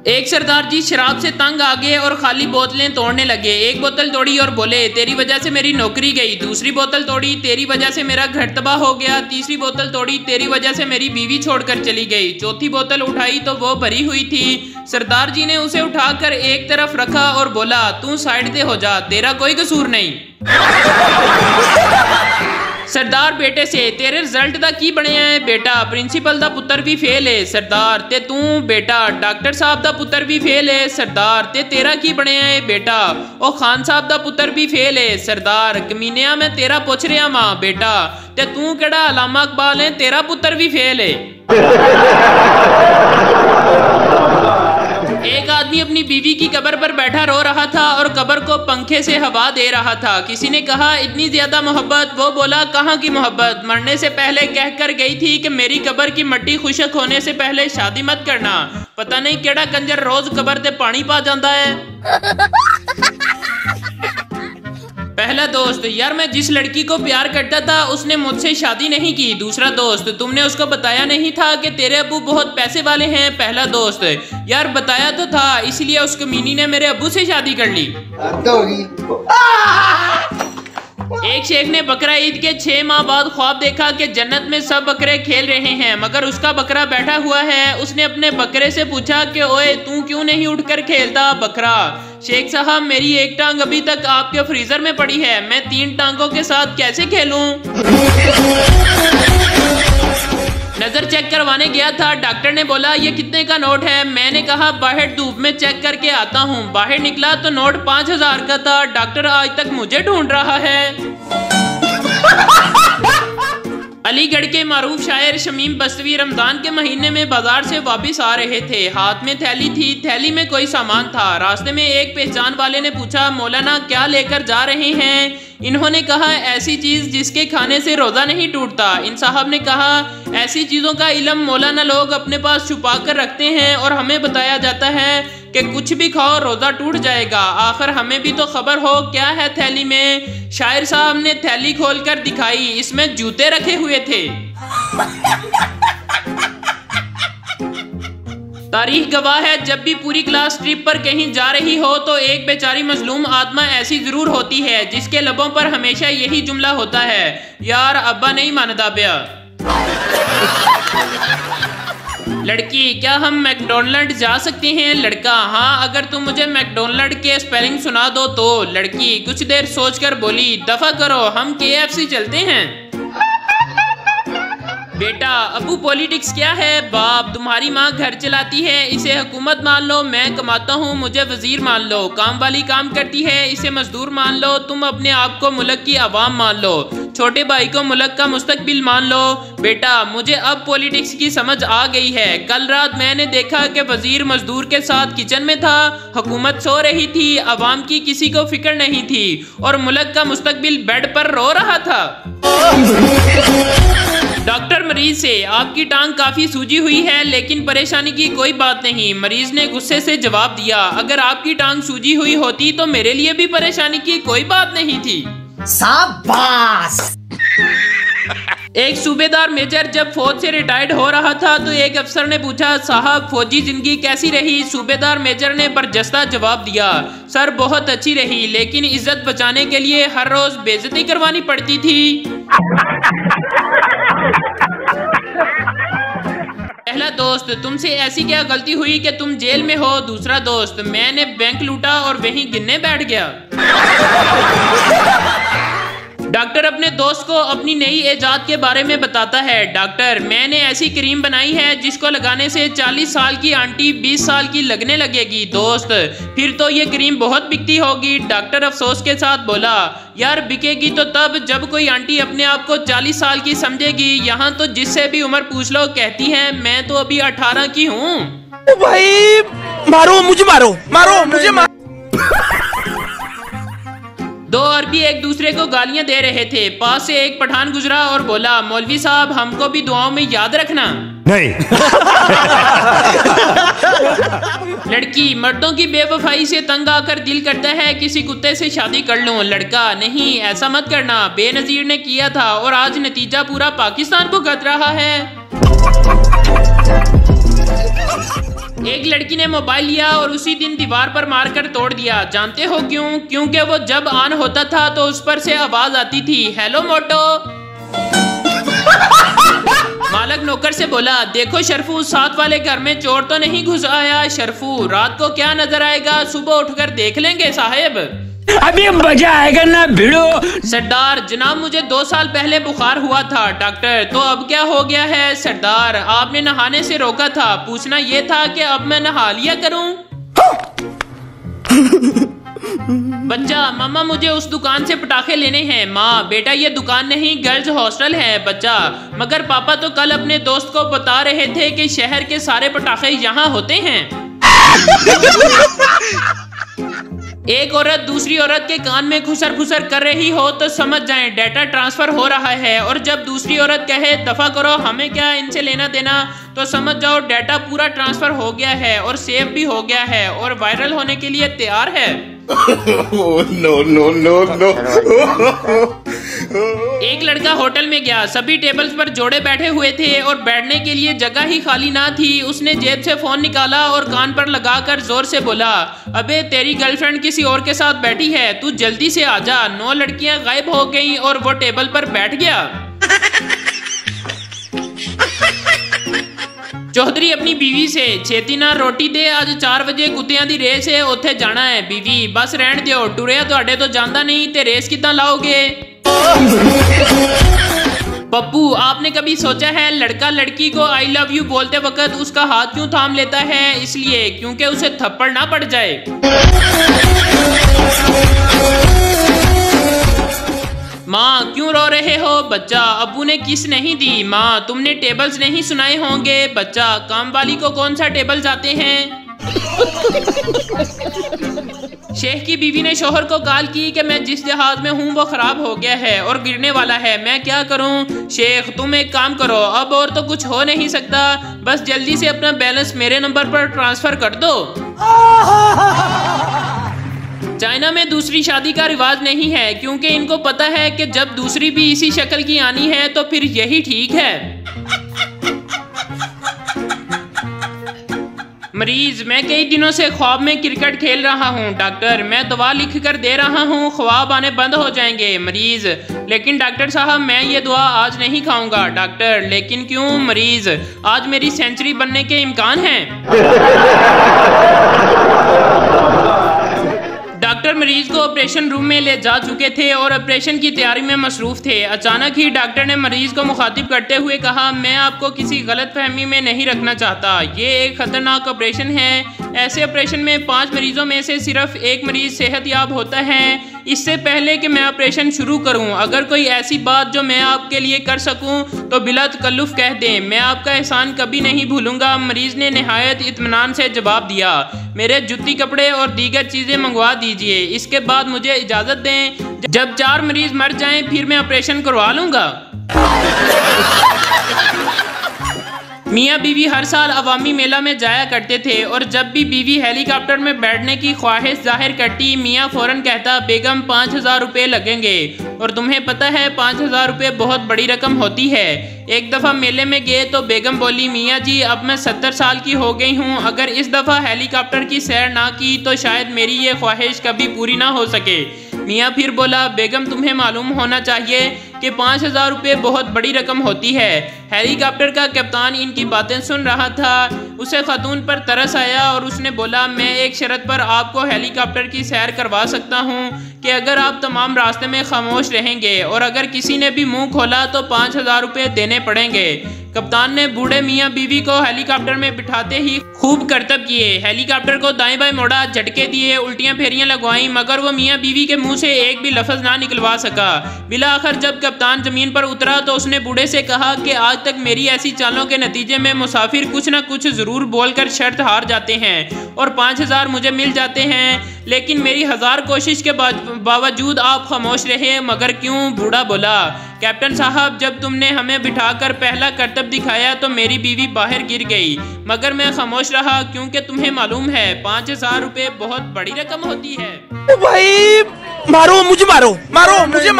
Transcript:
एक सरदार जी शराब से तंग आ गए और खाली बोतलें तोड़ने लगे। एक बोतल तोड़ी और बोले तेरी वजह से मेरी नौकरी गई। दूसरी बोतल तोड़ी, तेरी वजह से मेरा घर तबाह हो गया। तीसरी बोतल तोड़ी, तेरी वजह से मेरी बीवी छोड़कर चली गई। चौथी बोतल उठाई तो वो भरी हुई थी। सरदार जी ने उसे उठाकर एक तरफ रखा और बोला तू साइड से हो जा, तेरा कोई कसूर नहीं। सरदार बेटे से तेरे रिजल्ट दा की बनया है? बेटा प्रिंसीपल दा पुत्र भी फेल है। सरदार ते तू? बेटा डॉक्टर साहब दा पुत्र भी फेल है। सरदार ते तेरा की बनया है? बेटा ओ खान साहब दा पुत्र भी फेल है। सरदार कमीनिया मैं तेरा पूछ रहा मां। बेटा ते तू केड़ा अलामा इकबाल है, तेरा पुत्र भी फेल है। एक आदमी अपनी बीवी की कब्र पर बैठा रो रहा था और कब्र को पंखे से हवा दे रहा था। किसी ने कहा इतनी ज्यादा मोहब्बत? वो बोला कहाँ की मोहब्बत, मरने से पहले कह कर गई थी कि मेरी कब्र की मिट्टी खुशक होने से पहले शादी मत करना। पता नहीं केड़ा कंजर रोज कब्र से पानी पा जाता है। पहला दोस्त यार मैं जिस लड़की को प्यार करता था उसने मुझसे शादी नहीं की। दूसरा दोस्त तुमने उसको बताया नहीं था कि तेरे अब्बू बहुत पैसे वाले हैं। पहला दोस्त यार बताया तो था, इसलिए उस कमीनी ने मेरे अब्बू से शादी कर ली। एक शेख ने बकरा ईद के 6 माह बाद ख्वाब देखा कि जन्नत में सब बकरे खेल रहे हैं मगर उसका बकरा बैठा हुआ है। उसने अपने बकरे से पूछा कि ओए तू क्यों नहीं उठकर खेलता? बकरा शेख साहब मेरी एक टांग अभी तक आपके फ्रीजर में पड़ी है, मैं 3 टांगों के साथ कैसे खेलूं? नजर चेक करवाने गया था, डॉक्टर ने बोला ये कितने का नोट है? मैंने कहा बाहर धूप में चेक करके आता हूँ। बाहर निकला तो नोट 5000 का था। डॉक्टर आज तक मुझे ढूंढ रहा है। अलीगढ़ के मारूफ शायर शमीम बस्तवी रमजान के महीने में बाजार से वापस आ रहे थे। हाथ में थैली थी, थैली में कोई सामान था। रास्ते में एक पहचान वाले ने पूछा मौलाना क्या लेकर जा रहे हैं? इन्होंने कहा ऐसी चीज जिसके खाने से रोजा नहीं टूटता। इन साहब ने कहा ऐसी चीजों का इल्म मौलाना लोग अपने पास छुपा कर रखते हैं और हमें बताया जाता है कि कुछ भी खाओ रोजा टूट जाएगा। आखिर हमें भी तो खबर हो क्या है थैली में। शायर साहब ने थैली खोलकर दिखाई, इसमें जूते रखे हुए थे। तारीख गवाह है जब भी पूरी क्लास ट्रिप पर कहीं जा रही हो तो एक बेचारी मजलूम आत्मा ऐसी जरूर होती है जिसके लबों पर हमेशा यही जुमला होता है यार अब्बा नहीं मानता ब्या। लड़की क्या हम मैकडोनल्ड जा सकते हैं? लड़का हाँ अगर तुम मुझे मैकडोनल्ड के स्पेलिंग सुना दो तो। लड़की कुछ देर सोचकर बोली दफा करो हम KFC चलते हैं। बेटा अबू पॉलिटिक्स क्या है? बाप तुम्हारी माँ घर चलाती है, इसे हुकूमत मान लो। मैं कमाता हूँ, मुझे वजीर मान लो। काम वाली काम करती है, इसे मजदूर मान लो। तुम अपने आप को मुल्क की आवाम मान लो, छोटे भाई को मुल्क का मुस्तकबिल मान लो। बेटा मुझे अब पॉलिटिक्स की समझ आ गई है। कल रात मैंने देखा कि वजीर मजदूर के साथ किचन में था, हुकूमत सो रही थी, आवाम की किसी को फिक्र नहीं थी और मुल्क का मुस्तकबिल बेड पर रो रहा था। डॉक्टर मरीज से आपकी टांग काफी सूजी हुई है लेकिन परेशानी की कोई बात नहीं। मरीज ने गुस्से से जवाब दिया अगर आपकी टांग सूजी हुई होती तो मेरे लिए भी परेशानी की कोई बात नहीं थी। शाबाश। एक सूबेदार मेजर जब फौज से रिटायर्ड हो रहा था तो एक अफसर ने पूछा साहब फौजी जिंदगी कैसी रही? सूबेदार मेजर ने बरजस्ता जवाब दिया सर बहुत अच्छी रही लेकिन इज्जत बचाने के लिए हर रोज बेइज्जती करवानी पड़ती थी। पहला दोस्त तुमसे ऐसी क्या गलती हुई कि तुम जेल में हो? दूसरा दोस्त मैंने बैंक लूटा और वहीं गिनने बैठ गया। डॉक्टर अपने दोस्त को अपनी नई इजाद के बारे में बताता है डॉक्टर मैंने ऐसी क्रीम बनाई है जिसको लगाने से 40 साल की आंटी 20 साल की लगने लगेगी। दोस्त फिर तो ये क्रीम बहुत बिकती होगी। डॉक्टर अफसोस के साथ बोला यार बिकेगी तो तब जब कोई आंटी अपने आप को 40 साल की समझेगी। यहाँ तो जिससे भी उम्र पूछ लो कहती है मैं तो अभी 18 की हूँ। भाई मारो मुझे, मारो मुझे मारो। दो अरबी एक दूसरे को गालियां दे रहे थे। पास से एक पठान गुजरा और बोला मौलवी साहब हमको भी दुआओं में याद रखना। नहीं। लड़की मर्दों की बेवफाई से तंग आकर दिल करता है किसी कुत्ते से शादी कर लूं। लड़का नहीं ऐसा मत करना, बेनजीर ने किया था और आज नतीजा पूरा पाकिस्तान भुगत रहा है। एक लड़की ने मोबाइल लिया और उसी दिन दीवार पर मारकर तोड़ दिया। जानते हो क्यों? क्योंकि वो जब ऑन होता था तो उस पर से आवाज आती थी, हेलो मोटो। मालक नौकर से बोला, देखो शरफू, साथ वाले घर में चोर तो नहीं घुस आया? शरफू, रात को क्या नजर आएगा, सुबह उठकर देख लेंगे साहेब। अभी मजा आएगा ना भिड़ो। सरदार, जनाब मुझे 2 साल पहले बुखार हुआ था। डॉक्टर, तो अब क्या हो गया है? सरदार, आपने नहाने से रोका था, पूछना ये था कि अब मैं नहा लिया करूं। बच्चा, मामा मुझे उस दुकान से पटाखे लेने हैं। माँ, बेटा ये दुकान नहीं, गर्ल्स हॉस्टल है। बच्चा, मगर पापा तो कल अपने दोस्त को बता रहे थे कि शहर के सारे पटाखे यहाँ होते हैं। एक औरत दूसरी औरत के कान में खुसर खुसर कर रही हो तो समझ जाएं डाटा ट्रांसफर हो रहा है, और जब दूसरी औरत कहे दफा करो, हमें क्या इनसे लेना देना, तो समझ जाओ डाटा पूरा ट्रांसफर हो गया है और सेव भी हो गया है और वायरल होने के लिए तैयार है। नो। एक लड़का होटल में गया, सभी टेबल्स पर जोड़े बैठे हुए थे और बैठने के लिए जगह ही खाली ना थी। उसने जेब से फोन निकाला और कान पर लगाकर जोर से बोला, अबे तेरी गर्लफ्रेंड किसी और के साथ बैठी है, तू जल्दी से आजा। 9 लड़कियां गायब हो गईं और वो टेबल पर बैठ गया। चौधरी अपनी बीवी से, छेती ना रोटी दे, आज 4 बजे कुत्तियां दी रेस है, उत्थे जाना है। बीवी, बस रहन दियो, टुरिया तुहाडे तो जांदा नहीं ते रेस किद्दां लाओगे? पप्पू, आपने कभी सोचा है लड़का लड़की को आई लव यू बोलते वक्त उसका हाथ क्यों थाम लेता है? इसलिए क्योंकि उसे थप्पड़ ना पड़ जाए। माँ, क्यों रो रहे हो? बच्चा, अब्बू ने किस नहीं दी। माँ, तुमने टेबल्स नहीं सुनाए होंगे। बच्चा, काम वाली को कौन सा टेबल्स आते हैं? शेख की बीवी ने शोहर को कॉल की कि मैं जिस जहाज में हूँ वो खराब हो गया है और गिरने वाला है, मैं क्या करूँ? शेख, तुम एक काम करो, अब और तो कुछ हो नहीं सकता, बस जल्दी से अपना बैलेंस मेरे नंबर पर ट्रांसफर कर दो। चाइना में दूसरी शादी का रिवाज नहीं है क्योंकि इनको पता है कि जब दूसरी भी इसी शक्ल की आनी है तो फिर यही ठीक है। मरीज, मैं कई दिनों से ख्वाब में क्रिकेट खेल रहा हूँ। डॉक्टर, मैं दवा लिख कर दे रहा हूँ, ख्वाब आने बंद हो जाएंगे। मरीज, लेकिन डॉक्टर साहब मैं ये दवा आज नहीं खाऊंगा। डॉक्टर, लेकिन क्यों? मरीज, आज मेरी सेंचुरी बनने के इम्कान हैं। डॉक्टर मरीज को ऑपरेशन रूम में ले जा चुके थे और ऑपरेशन की तैयारी में मसरूफ थे। अचानक ही डॉक्टर ने मरीज को मुखातिब करते हुए कहा, मैं आपको किसी गलतफहमी में नहीं रखना चाहता, ये एक खतरनाक ऑपरेशन है। ऐसे ऑपरेशन में 5 मरीजों में से सिर्फ 1 मरीज सेहतयाब होता है। इससे पहले कि मैं ऑपरेशन शुरू करूं, अगर कोई ऐसी बात जो मैं आपके लिए कर सकूं तो बिला तकल्लुफ कह दें, मैं आपका एहसान कभी नहीं भूलूंगा। मरीज ने निहायत इत्मीनान से जवाब दिया, मेरे जूती कपड़े और दीगर चीजें मंगवा दीजिए, इसके बाद मुझे इजाजत दें। जब 4 मरीज मर जाएं फिर मैं ऑपरेशन करवा लूंगा। मियाँ बीवी हर साल अवामी मेला में जाया करते थे और जब भी बीवी हेलीकॉप्टर में बैठने की ख्वाहिश जाहिर करती, मियाँ फौरन कहता, बेगम 5000 रुपये लगेंगे। और तुम्हें पता है 5000 रुपये बहुत बड़ी रकम होती है। एक दफ़ा मेले में गए तो बेगम बोली, मियाँ जी अब मैं 70 साल की हो गई हूँ, अगर इस दफ़ा हेलीकॉप्टर की सैर ना की तो शायद मेरी ये ख्वाहिश कभी पूरी ना हो सके। मियाँ फिर बोला, बेगम तुम्हें मालूम होना चाहिए कि 5000 रुपये बहुत बड़ी रकम होती है। हेलीकॉप्टर का कप्तान इनकी बातें सुन रहा था, उसे खातून पर तरस आया और उसने बोला, मैं एक शर्त पर आपको हेलीकॉप्टर की सैर करवा सकता हूँ कि अगर आप तमाम रास्ते में खामोश रहेंगे और अगर किसी ने भी मुंह खोला तो 5000 रुपये देने पड़ेंगे। कप्तान ने बूढ़े मियाँ बीवी को हेलीकॉप्टर में बिठाते ही खूब करतब किए, हेलीकॉप्टर को दाएं बाएं मोड़ा, झटके दिए, उल्टियां फेरियां लगवाई, मगर वो मियाँ बीवी के मुंह से एक भी लफ्ज ना निकलवा सका। बिला आखिर जब कप्तान जमीन पर उतरा तो उसने बूढ़े से कहा कि आज तक मेरी ऐसी चालों के नतीजे में मुसाफिर कुछ ना कुछ जरूर बोलकर शर्त हार जाते हैं और 5000 मुझे मिल जाते हैं, लेकिन मेरी 1000 कोशिश के बावजूद आप खामोश रहे, मगर क्यों? बूढ़ा बोला, कैप्टन साहब जब तुमने हमें बिठाकर पहला करतब दिखाया तो मेरी बीवी बाहर गिर गई, मगर मैं खामोश रहा क्योंकि तुम्हें मालूम है 5000 रुपये बहुत बड़ी रकम होती है। भाई मारो मुझे, मारो मुझे।